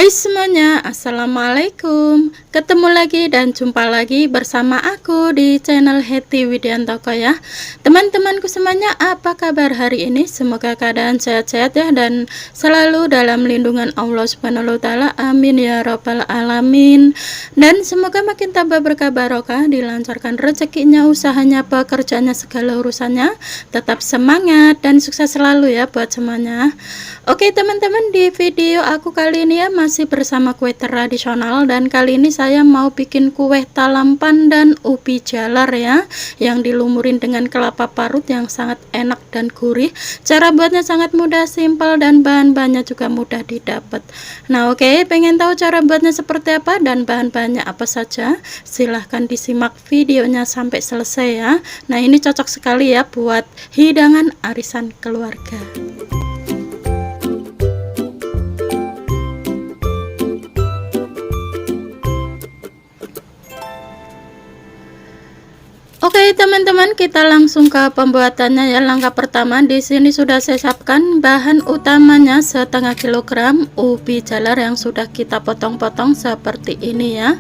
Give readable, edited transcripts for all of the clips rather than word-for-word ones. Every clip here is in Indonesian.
Hai semuanya, assalamualaikum. Ketemu lagi dan jumpa lagi bersama aku di channel Hetty Widiantoko ya. Teman-temanku semuanya, apa kabar hari ini? Semoga keadaan sehat-sehat ya dan selalu dalam lindungan Allah Subhanahu wa taala. Amin ya rabbal alamin. Dan semoga makin tambah berkah barokah, dilancarkan rezekinya, usahanya, pekerjaannya, segala urusannya. Tetap semangat dan sukses selalu ya buat semuanya. Oke teman-teman, di video aku kali ini ya masih bersama kue tradisional, dan kali ini saya mau bikin kue talampan dan ubi jalar ya, yang dilumurin dengan kelapa parut yang sangat enak dan gurih. Cara buatnya sangat mudah, simpel, dan bahan-bahannya juga mudah didapat. Nah oke, pengen tahu cara buatnya seperti apa dan bahan-bahannya apa saja? Silahkan disimak videonya sampai selesai ya. Nah ini cocok sekali ya buat hidangan arisan keluarga. Oke teman-teman, kita langsung ke pembuatannya ya. Langkah pertama, di sini sudah saya siapkan bahan utamanya setengah kilogram ubi jalar yang sudah kita potong-potong seperti ini ya.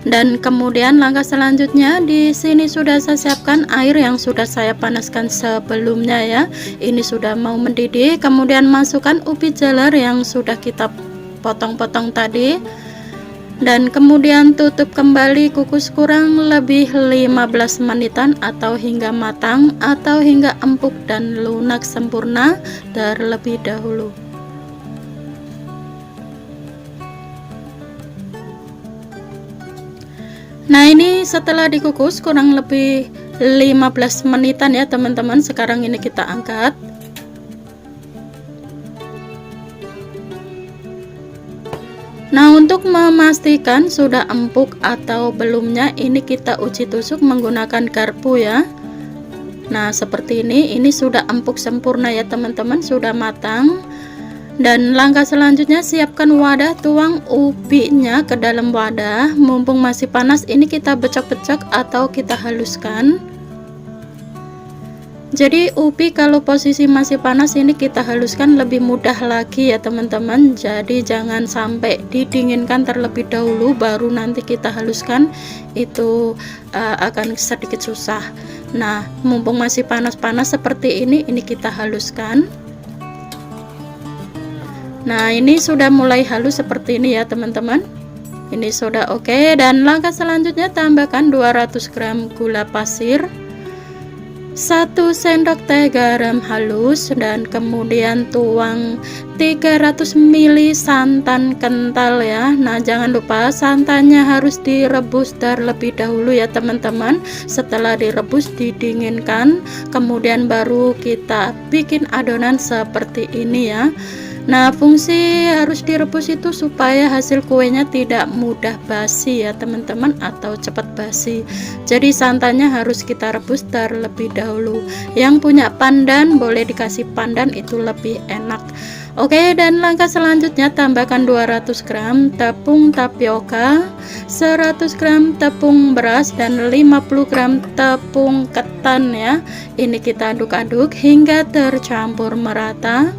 Dan kemudian langkah selanjutnya, di sini sudah saya siapkan air yang sudah saya panaskan sebelumnya ya. Ini sudah mau mendidih. Kemudian masukkan ubi jalar yang sudah kita potong-potong tadi. Dan kemudian tutup kembali, kukus kurang lebih 15 menitan atau hingga matang atau hingga empuk dan lunak sempurna terlebih dahulu. Nah ini setelah dikukus kurang lebih 15 menitan ya teman-teman. Sekarang ini kita angkat. Nah untuk memastikan sudah empuk atau belumnya, ini kita uji tusuk menggunakan garpu ya. Nah seperti ini sudah empuk sempurna ya teman-teman, sudah matang. Dan langkah selanjutnya, siapkan wadah, tuang ubinya ke dalam wadah. Mumpung masih panas, ini kita becek-becek atau kita haluskan. Jadi ubi kalau posisi masih panas ini kita haluskan lebih mudah lagi ya teman-teman. Jadi jangan sampai didinginkan terlebih dahulu baru nanti kita haluskan, itu akan sedikit susah. Nah mumpung masih panas-panas seperti ini kita haluskan. Nah ini sudah mulai halus seperti ini ya teman-teman. Ini sudah oke. Dan langkah selanjutnya, tambahkan 200 gram gula pasir, 1 sendok teh garam halus, dan kemudian tuang 300 ml santan kental ya. Nah jangan lupa santannya harus direbus terlebih dahulu ya teman-teman. Setelah direbus didinginkan, kemudian baru kita bikin adonan seperti ini ya. Nah fungsi harus direbus itu supaya hasil kuenya tidak mudah basi ya teman-teman, atau cepat basi. Jadi santannya harus kita rebus terlebih dahulu. Yang punya pandan boleh dikasih pandan, itu lebih enak. Oke, dan langkah selanjutnya, tambahkan 200 gram tepung tapioka, 100 gram tepung beras, dan 50 gram tepung ketan ya. Ini kita aduk-aduk hingga tercampur merata.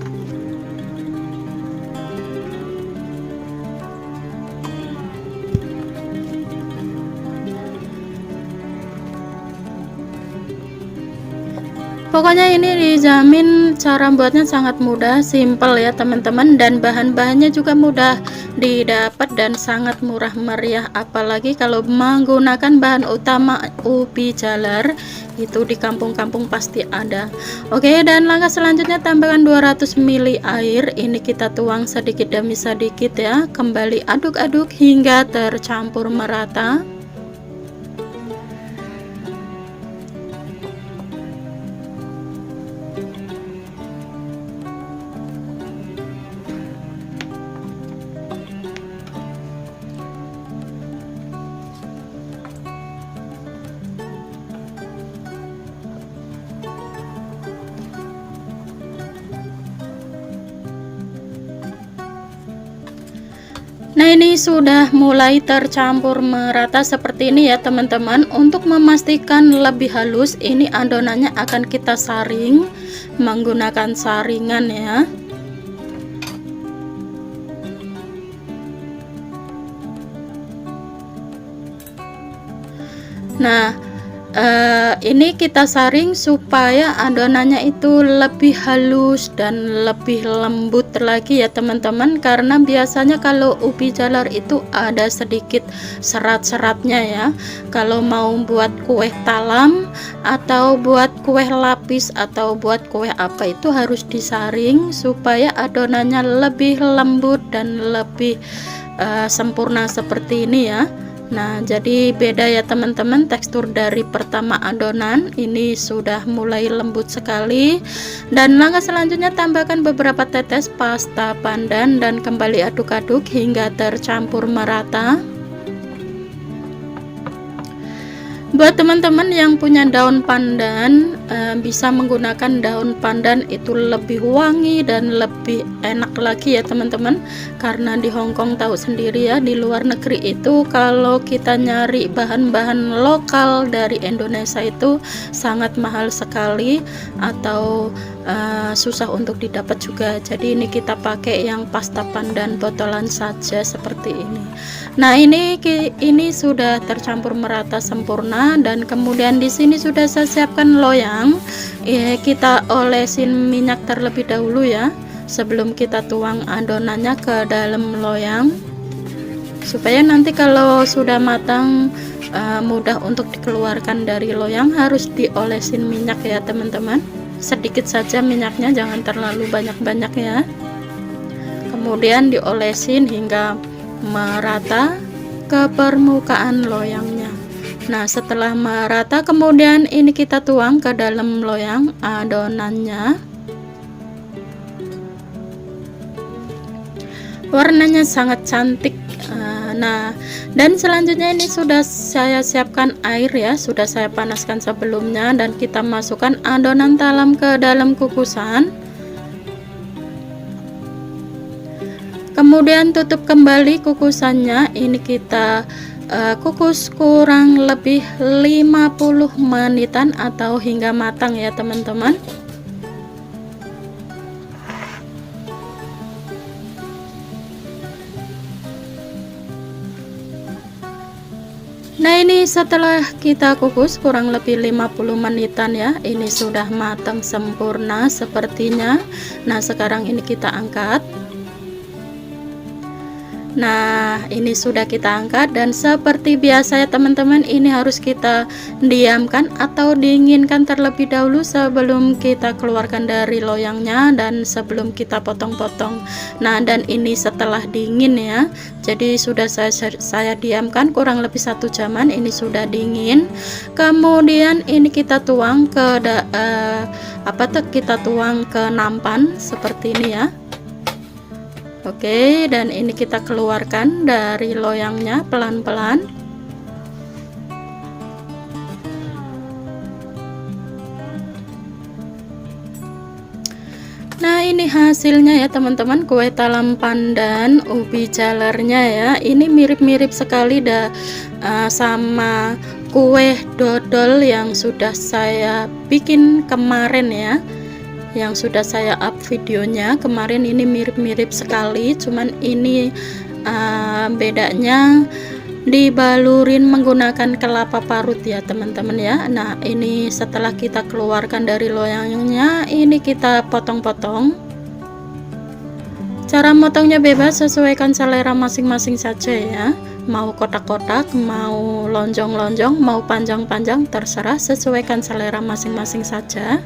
Pokoknya ini dijamin cara buatnya sangat mudah, simple ya teman-teman, dan bahan-bahannya juga mudah didapat dan sangat murah meriah, apalagi kalau menggunakan bahan utama ubi jalar, itu di kampung-kampung pasti ada. Oke, dan langkah selanjutnya, tambahkan 200 ml air, ini kita tuang sedikit demi sedikit ya, kembali aduk-aduk hingga tercampur merata. Nah ini sudah mulai tercampur merata seperti ini ya teman-teman. Untuk memastikan lebih halus, ini adonannya akan kita saring menggunakan saringan ya. Nah, ini kita saring supaya adonannya itu lebih halus dan lebih lembut lagi ya teman-teman, karena biasanya kalau ubi jalar itu ada sedikit serat-seratnya ya. Kalau mau buat kue talam atau buat kue lapis atau buat kue apa itu harus disaring supaya adonannya lebih lembut dan lebih sempurna seperti ini ya. Nah, jadi beda ya teman-teman, tekstur dari pertama adonan ini sudah mulai lembut sekali. Dan langkah selanjutnya tambahkan beberapa tetes pasta pandan dan kembali aduk-aduk hingga tercampur merata. Buat teman-teman yang punya daun pandan, bisa menggunakan daun pandan, itu lebih wangi dan lebih enak lagi ya teman-teman. Karena di Hongkong tahu sendiri ya, di luar negeri itu kalau kita nyari bahan-bahan lokal dari Indonesia itu sangat mahal sekali atau susah untuk didapat juga. Jadi ini kita pakai yang pasta pandan botolan saja seperti ini. Nah, ini sudah tercampur merata sempurna, dan kemudian di sini sudah saya siapkan loyang. Kita olesin minyak terlebih dahulu ya sebelum kita tuang adonannya ke dalam loyang, supaya nanti kalau sudah matang mudah untuk dikeluarkan dari loyang. Harus diolesin minyak ya teman-teman, sedikit saja minyaknya, jangan terlalu banyak-banyak ya. Kemudian diolesin hingga merata ke permukaan loyangnya. Nah, setelah merata kemudian ini kita tuang ke dalam loyang adonannya. Warnanya sangat cantik. Nah, dan selanjutnya ini sudah saya siapkan air ya, sudah saya panaskan sebelumnya, dan kita masukkan adonan talam ke dalam kukusan. Kemudian tutup kembali kukusannya. Ini kita kukus kurang lebih 50 menitan atau hingga matang ya teman-teman. Nah, ini setelah kita kukus kurang lebih 50 menitan ya, ini sudah matang sempurna sepertinya. Nah, sekarang ini kita angkat. Nah, ini sudah kita angkat, dan seperti biasa ya teman-teman, ini harus kita diamkan atau dinginkan terlebih dahulu sebelum kita keluarkan dari loyangnya dan sebelum kita potong-potong. Nah, dan ini setelah dingin ya, jadi sudah saya diamkan kurang lebih 1 jaman. Ini sudah dingin. Kemudian ini kita tuang ke kita tuang ke nampan seperti ini ya. Oke, dan ini kita keluarkan dari loyangnya pelan-pelan. Nah, ini hasilnya ya teman-teman, kue talam pandan ubi jalarnya ya. Ini mirip-mirip sekali sama kue dodol yang sudah saya bikin kemarin ya, yang sudah saya up videonya kemarin. Ini mirip-mirip sekali, cuman ini bedanya dibalurin menggunakan kelapa parut ya teman-teman ya. Nah, ini setelah kita keluarkan dari loyangnya, ini kita potong-potong. Cara motongnya bebas, sesuaikan selera masing-masing saja ya. Mau kotak-kotak, mau lonjong-lonjong, mau panjang-panjang, terserah, sesuaikan selera masing-masing saja.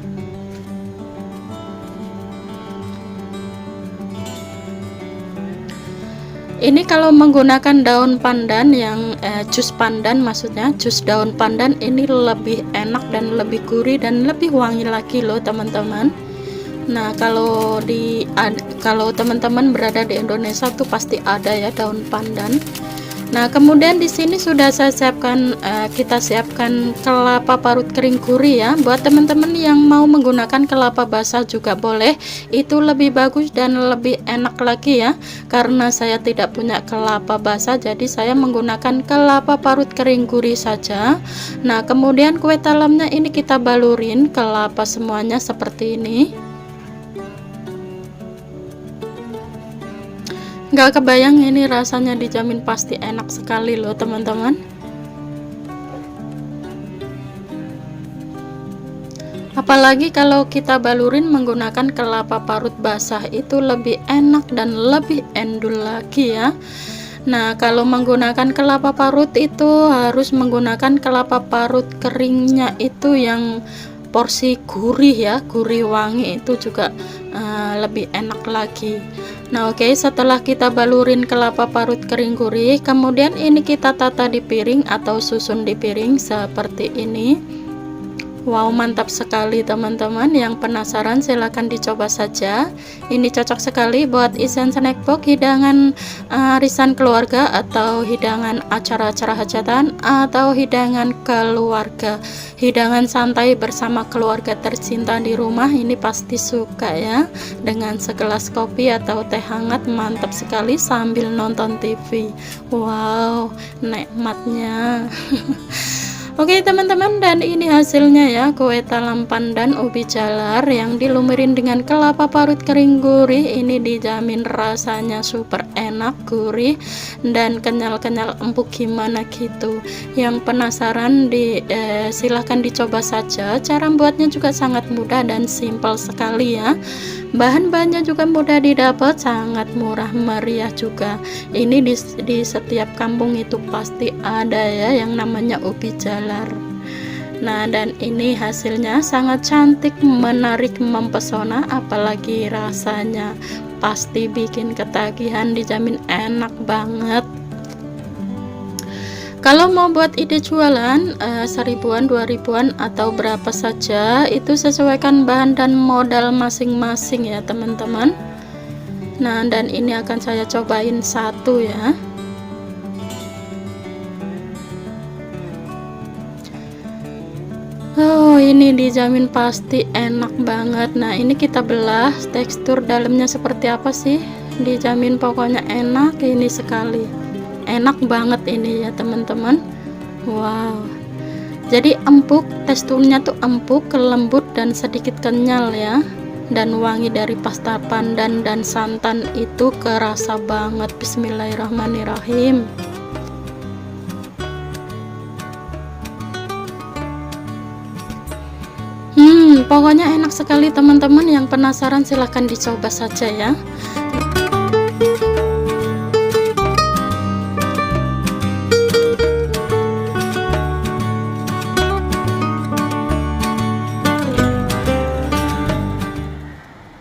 Ini kalau menggunakan daun pandan yang jus pandan, maksudnya jus daun pandan, ini lebih enak dan lebih gurih dan lebih wangi lagi loh teman-teman. Nah, kalau teman-teman berada di Indonesia tuh pasti ada ya daun pandan. Nah, kemudian di sini sudah saya siapkan, kita siapkan kelapa parut kering gurih ya. Buat teman-teman yang mau menggunakan kelapa basah juga boleh, itu lebih bagus dan lebih enak lagi ya. Karena saya tidak punya kelapa basah, jadi saya menggunakan kelapa parut kering gurih saja. Nah, kemudian kue talamnya ini kita balurin kelapa semuanya seperti ini. Nggak kebayang, ini rasanya dijamin pasti enak sekali loh teman-teman. Apalagi kalau kita balurin menggunakan kelapa parut basah, itu lebih enak dan lebih endul lagi ya. Nah, kalau menggunakan kelapa parut itu harus menggunakan kelapa parut keringnya itu yang porsi gurih ya, gurih wangi, itu juga lebih enak lagi. Nah, oke, setelah kita balurin kelapa parut kering gurih, kemudian ini kita tata di piring atau susun di piring seperti ini. Wow, mantap sekali teman-teman. Yang penasaran silahkan dicoba saja. Ini cocok sekali buat isian snack box, hidangan arisan keluarga, atau hidangan acara-acara hajatan, atau hidangan keluarga, hidangan santai bersama keluarga tercinta di rumah. Ini pasti suka ya, dengan segelas kopi atau teh hangat, mantap sekali sambil nonton TV. Wow, nikmatnya. Oke teman-teman, dan ini hasilnya ya, kue talam pandan ubi jalar yang dilumurin dengan kelapa parut kering gurih. Ini dijamin rasanya super enak, gurih, dan kenyal-kenyal empuk gimana gitu. Yang penasaran silahkan dicoba saja. Cara buatnya juga sangat mudah dan simpel sekali ya. Bahan-bahannya juga mudah didapat, sangat murah meriah juga. Ini di setiap kampung itu pasti ada ya yang namanya ubi jalar. Nah, dan ini hasilnya sangat cantik, menarik, mempesona, apalagi rasanya pasti bikin ketagihan, dijamin enak banget. Kalau mau buat ide jualan 1000-an, 2000-an, atau berapa saja, itu sesuaikan bahan dan modal masing-masing ya teman-teman. Nah, dan ini akan saya cobain satu ya. Oh, ini dijamin pasti enak banget. Nah, ini kita belah, tekstur dalamnya seperti apa sih, dijamin pokoknya enak. Ini sekali enak banget ini ya teman-teman. Wow, jadi empuk, teksturnya tuh empuk, lembut, dan sedikit kenyal ya, dan wangi dari pasta pandan dan santan itu kerasa banget. Bismillahirrahmanirrahim. Pokoknya enak sekali teman-teman. Yang penasaran silahkan dicoba saja ya.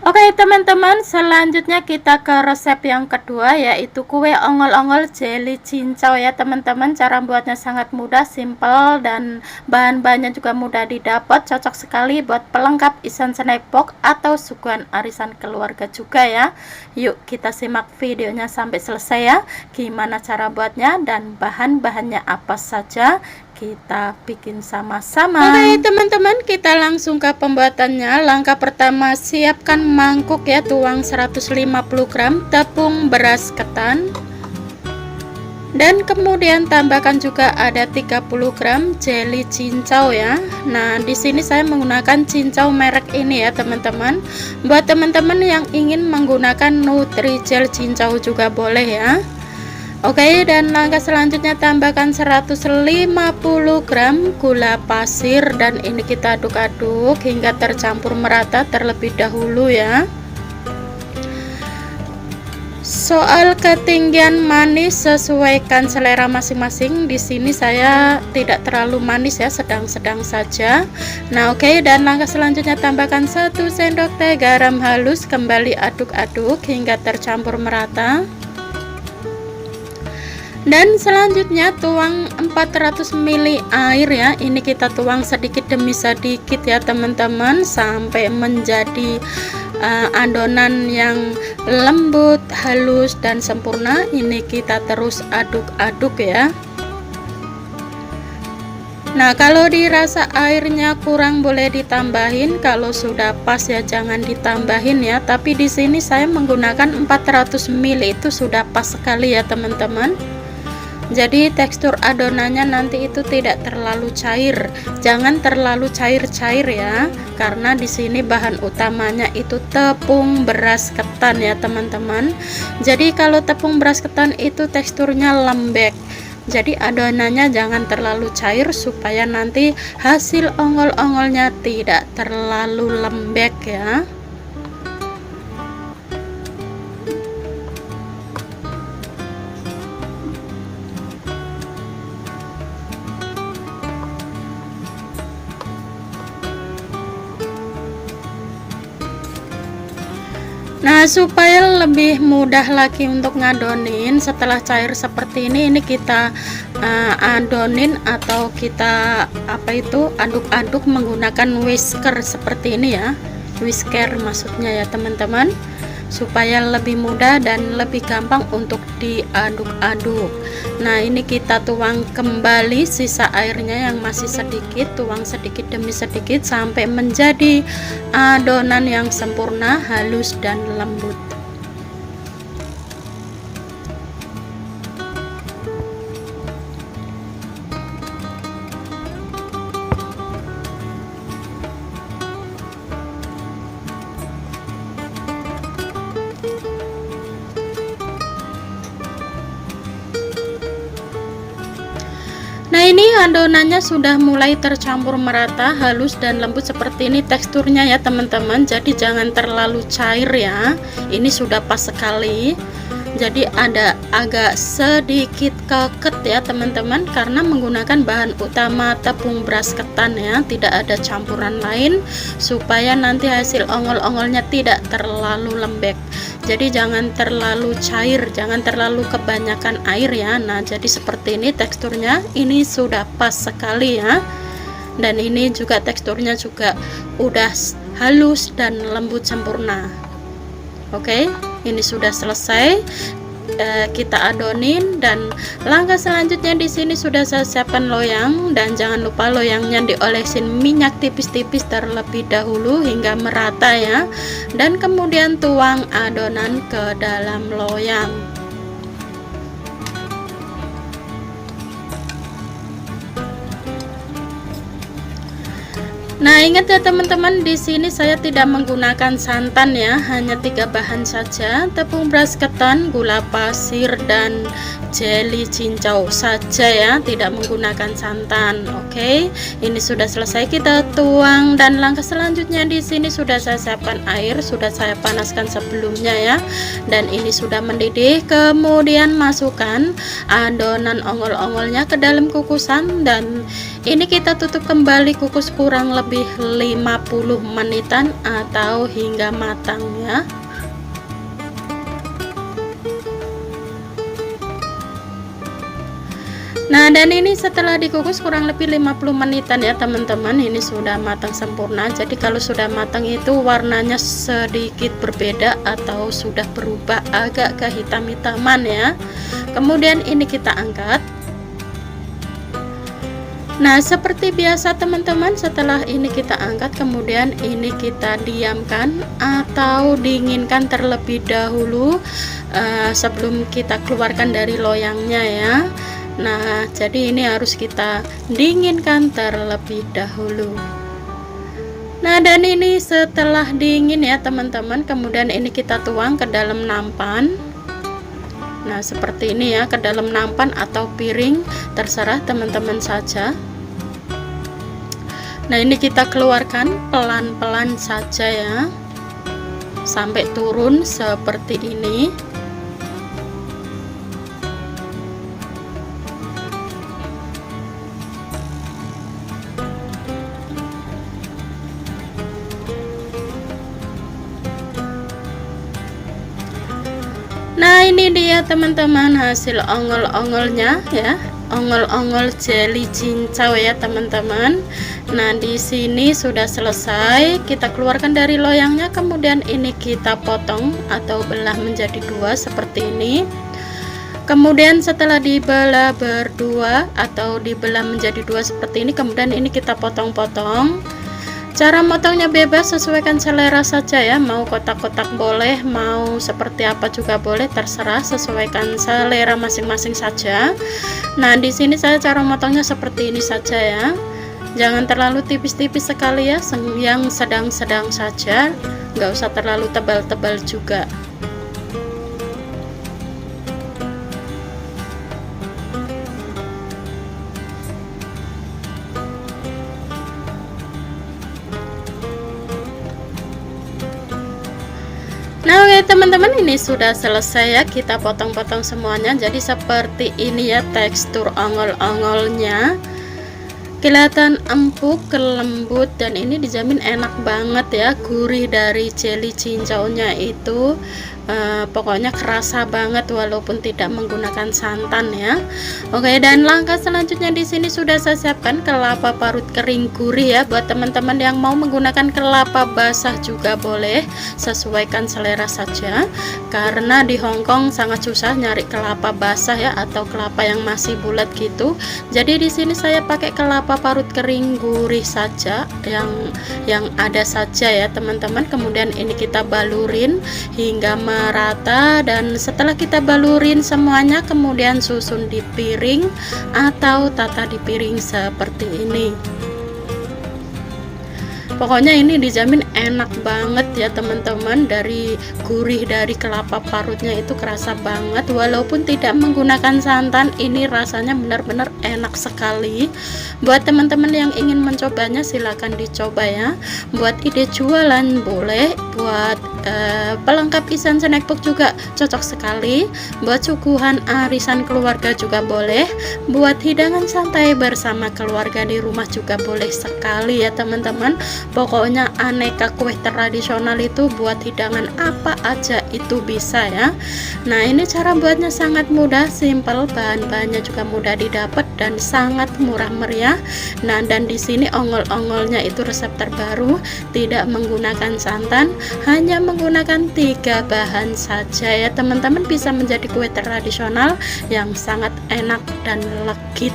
Oke teman-teman, selanjutnya kita ke resep yang kedua, yaitu kue ongol-ongol jelly cincau ya teman-teman. Cara buatnya sangat mudah, simple, dan bahan-bahannya juga mudah didapat, cocok sekali buat pelengkap isian snack box atau suguhan arisan keluarga juga ya. Yuk kita simak videonya sampai selesai ya, gimana cara buatnya dan bahan-bahannya apa saja, kita bikin sama-sama. Oke teman-teman, kita langsung ke pembuatannya. Langkah pertama, siapkan mangkuk ya, tuang 150 gram tepung beras ketan, dan kemudian tambahkan juga ada 30 gram jelly cincau ya. Nah, di sini saya menggunakan cincau merek ini ya teman-teman. Buat teman-teman yang ingin menggunakan Nutrijel cincau juga boleh ya. Oke, dan langkah selanjutnya tambahkan 150 gram gula pasir, dan ini kita aduk-aduk hingga tercampur merata terlebih dahulu ya. Soal ketinggian manis sesuaikan selera masing-masing. Di sini saya tidak terlalu manis ya, sedang-sedang saja. Nah, oke, dan langkah selanjutnya tambahkan 1 sendok teh garam halus, kembali aduk-aduk hingga tercampur merata. Dan selanjutnya tuang 400 ml air ya. Ini kita tuang sedikit demi sedikit ya teman-teman, sampai menjadi adonan yang lembut, halus, dan sempurna. Ini kita terus aduk-aduk ya. Nah, kalau dirasa airnya kurang boleh ditambahin, kalau sudah pas ya jangan ditambahin ya. Tapi di sini saya menggunakan 400 ml, itu sudah pas sekali ya teman-teman. Jadi tekstur adonannya nanti itu tidak terlalu cair, jangan terlalu cair-cair ya, karena di sini bahan utamanya itu tepung beras ketan ya teman-teman. Jadi kalau tepung beras ketan itu teksturnya lembek, Jadi adonannya jangan terlalu cair supaya nanti hasil ongol-ongolnya tidak terlalu lembek ya. Nah, supaya lebih mudah lagi untuk ngadonin setelah cair seperti ini kita adonin atau kita aduk-aduk menggunakan whisker seperti ini ya, whisker maksudnya ya teman-teman, supaya lebih mudah dan lebih gampang untuk diaduk-aduk. Nah, ini kita tuang kembali sisa airnya yang masih sedikit, tuang sedikit demi sedikit sampai menjadi adonan yang sempurna, halus dan lembut. Nah, ini adonannya sudah mulai tercampur merata, halus dan lembut seperti ini teksturnya ya teman-teman. Jadi jangan terlalu cair ya, ini sudah pas sekali. Jadi ada agak sedikit keket ya teman-teman, karena menggunakan bahan utama tepung beras ketan ya, tidak ada campuran lain, supaya nanti hasil ongol-ongolnya tidak terlalu lembek. Jadi jangan terlalu cair, jangan terlalu kebanyakan air ya. Nah, jadi seperti ini teksturnya, ini sudah pas sekali ya. Dan ini juga teksturnya juga udah halus dan lembut sempurna. Oke, ini sudah selesai. Kita adonin, dan langkah selanjutnya di sini sudah saya siapkan loyang, dan jangan lupa loyangnya diolesin minyak tipis-tipis terlebih dahulu hingga merata ya, dan kemudian tuang adonan ke dalam loyang. Nah, ingat ya teman-teman, di sini saya tidak menggunakan santan ya, hanya 3 bahan saja, tepung beras ketan, gula pasir, dan jelly cincau saja ya, tidak menggunakan santan. Oke, ini sudah selesai kita tuang, dan langkah selanjutnya di sini sudah saya siapkan air, sudah saya panaskan sebelumnya ya, dan ini sudah mendidih. Kemudian masukkan adonan ongol-ongolnya ke dalam kukusan, dan ini kita tutup kembali kukus kurang lebih 50 menitan atau hingga matang ya. Nah, dan ini setelah dikukus kurang lebih 50 menitan ya teman-teman, ini sudah matang sempurna. Jadi kalau sudah matang itu warnanya sedikit berbeda atau sudah berubah agak kehitam-hitaman ya. Kemudian ini kita angkat. Nah, seperti biasa teman-teman, setelah ini kita angkat, kemudian ini kita diamkan atau dinginkan terlebih dahulu sebelum kita keluarkan dari loyangnya ya. Nah, jadi ini harus kita dinginkan terlebih dahulu. Nah, dan ini setelah dingin ya teman-teman, kemudian ini kita tuang ke dalam nampan. Nah, seperti ini ya, ke dalam nampan atau piring, terserah teman-teman saja. Nah, ini kita keluarkan pelan-pelan saja ya, sampai turun seperti ini. Nah, ini dia teman-teman hasil ongol-ongolnya ya, ongol-ongol jelly cincau ya teman-teman. Nah, di sini sudah selesai, kita keluarkan dari loyangnya, kemudian ini kita potong atau belah menjadi 2 seperti ini. Kemudian setelah dibelah berdua atau dibelah menjadi 2 seperti ini, kemudian ini kita potong-potong. Cara motongnya bebas, sesuaikan selera saja ya, mau kotak-kotak boleh, mau seperti apa juga boleh, terserah, sesuaikan selera masing-masing saja. Nah, di sini saya cara motongnya seperti ini saja ya, jangan terlalu tipis-tipis sekali ya, yang sedang-sedang saja, nggak usah terlalu tebal-tebal juga. teman-teman, ini sudah selesai ya, kita potong-potong semuanya. Jadi seperti ini ya tekstur ongol-ongolnya, kelihatan empuk, lembut, dan ini dijamin enak banget ya. Gurih dari jelly cincaunya itu pokoknya kerasa banget walaupun tidak menggunakan santan ya. Oke, dan langkah selanjutnya di sini sudah saya siapkan kelapa parut kering gurih ya. Buat teman-teman yang mau menggunakan kelapa basah juga boleh, sesuaikan selera saja, karena di Hongkong sangat susah nyari kelapa basah ya, atau kelapa yang masih bulat gitu. Jadi di sini saya pakai kelapa parut kering gurih saja, yang ada saja ya teman-teman. Kemudian ini kita balurin hingga merata, dan setelah kita balurin semuanya kemudian susun di piring atau tata di piring seperti ini. Pokoknya ini dijamin enak banget ya teman-teman. Dari gurih dari kelapa parutnya itu kerasa banget walaupun tidak menggunakan santan. Ini rasanya benar-benar enak sekali. Buat teman-teman yang ingin mencobanya silahkan dicoba ya. Buat ide jualan boleh, buat pelengkap isen snack box juga cocok sekali, buat suguhan arisan keluarga juga boleh, buat hidangan santai bersama keluarga di rumah juga boleh sekali ya teman-teman. Pokoknya aneka kue tradisional itu buat hidangan apa aja itu bisa ya. Nah, ini cara buatnya sangat mudah, simple, bahan-bahannya juga mudah didapat dan sangat murah meriah. Nah, dan di sini ongol-ongolnya itu resep terbaru, tidak menggunakan santan, hanya menggunakan 3 bahan saja ya teman-teman. Bisa menjadi kue tradisional yang sangat enak dan legit.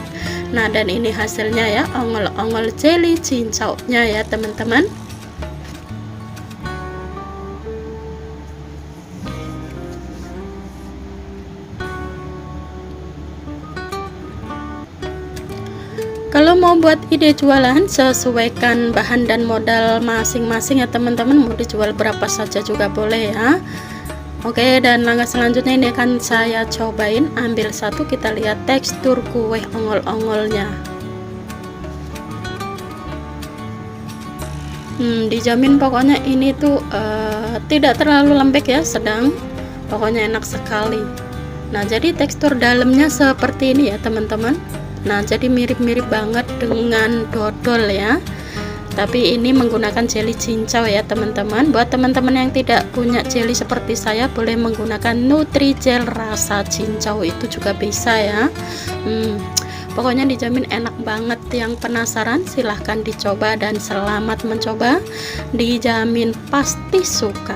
Nah, dan ini hasilnya ya, ongol-ongol jelly cincaunya ya teman-teman. Kalau mau buat ide jualan, sesuaikan bahan dan modal masing-masing ya teman-teman. Mau dijual berapa saja juga boleh ya. Oke, dan langkah selanjutnya ini akan saya cobain. Ambil satu, kita lihat tekstur kue ongol-ongolnya. Dijamin pokoknya ini tuh tidak terlalu lembek ya, sedang, pokoknya enak sekali. Nah, jadi tekstur dalamnya seperti ini ya teman-teman. Nah, jadi mirip-mirip banget dengan dodol ya, tapi ini menggunakan jelly cincau ya teman-teman. Buat teman-teman yang tidak punya jelly seperti saya, boleh menggunakan Nutrijel rasa cincau, itu juga bisa ya. Pokoknya dijamin enak banget. Yang penasaran silahkan dicoba, dan selamat mencoba, dijamin pasti suka.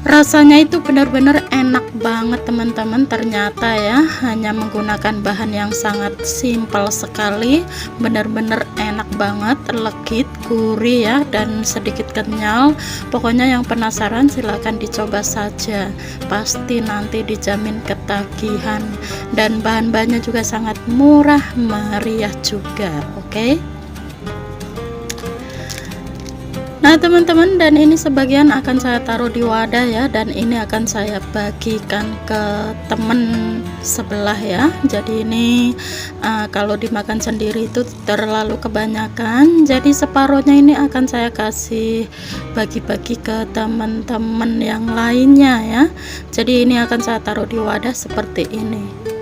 Rasanya itu benar-benar enak banget teman-teman. Ternyata ya, hanya menggunakan bahan yang sangat simpel sekali, benar-benar enak banget, legit, gurih ya, dan sedikit kenyal. Pokoknya yang penasaran silahkan dicoba saja, pasti nanti dijamin ketagihan. Dan bahan-bahannya juga sangat murah meriah juga. Oke. Nah teman-teman, dan ini sebagian akan saya taruh di wadah ya, dan ini akan saya bagikan ke temen sebelah ya. Jadi ini kalau dimakan sendiri itu terlalu kebanyakan, jadi separuhnya ini akan saya kasih bagi-bagi ke teman-teman yang lainnya ya. Jadi ini akan saya taruh di wadah seperti ini.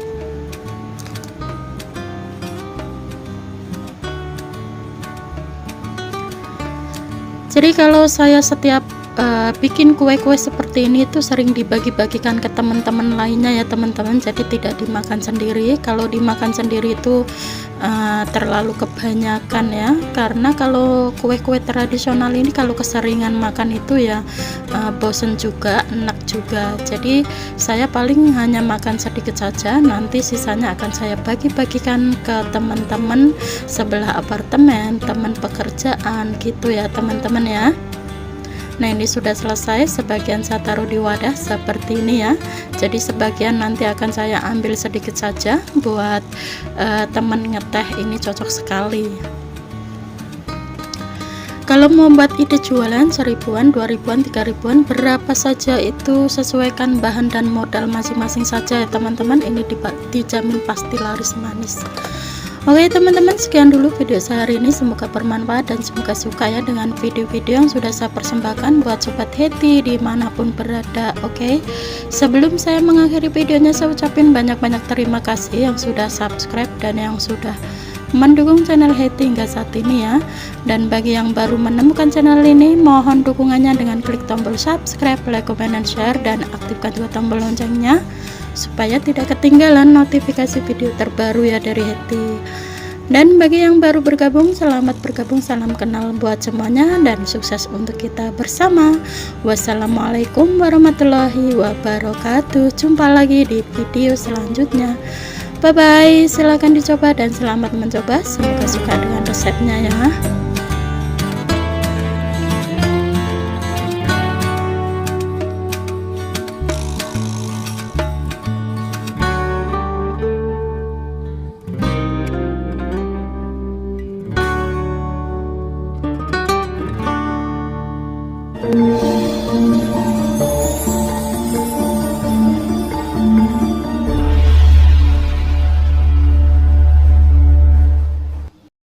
Jadi kalau saya setiap bikin kue-kue seperti ini tuh sering dibagi-bagikan ke teman-teman lainnya ya teman-teman. Jadi tidak dimakan sendiri. Kalau dimakan sendiri itu terlalu kebanyakan ya, karena kalau kue-kue tradisional ini kalau keseringan makan itu ya bosen juga, enak juga. Jadi saya paling hanya makan sedikit saja, nanti sisanya akan saya bagi-bagikan ke teman-teman sebelah apartemen, teman pekerjaan gitu ya teman-teman ya. Nah, ini sudah selesai, sebagian saya taruh di wadah seperti ini ya. Jadi sebagian nanti akan saya ambil sedikit saja buat teman ngeteh, ini cocok sekali. Kalau mau buat ide jualan 1000-an, 2000-an, 3000-an, berapa saja itu sesuaikan bahan dan modal masing-masing saja ya teman-teman. Ini dijamin pasti laris manis. Oke teman-teman, sekian dulu video saya hari ini, semoga bermanfaat dan semoga suka ya dengan video-video yang sudah saya persembahkan buat sobat Hetty dimanapun berada. Oke, sebelum saya mengakhiri videonya, saya ucapin banyak-banyak terima kasih yang sudah subscribe dan yang sudah mendukung channel Hetty hingga saat ini ya. Dan bagi yang baru menemukan channel ini, mohon dukungannya dengan klik tombol subscribe, like, comment, dan share, dan aktifkan juga tombol loncengnya supaya tidak ketinggalan notifikasi video terbaru ya dari Hetty. Dan bagi yang baru bergabung, selamat bergabung, salam kenal buat semuanya, dan sukses untuk kita bersama. Wassalamualaikum warahmatullahi wabarakatuh. Jumpa lagi di video selanjutnya. Bye bye, silahkan dicoba dan selamat mencoba, semoga suka dengan resepnya ya.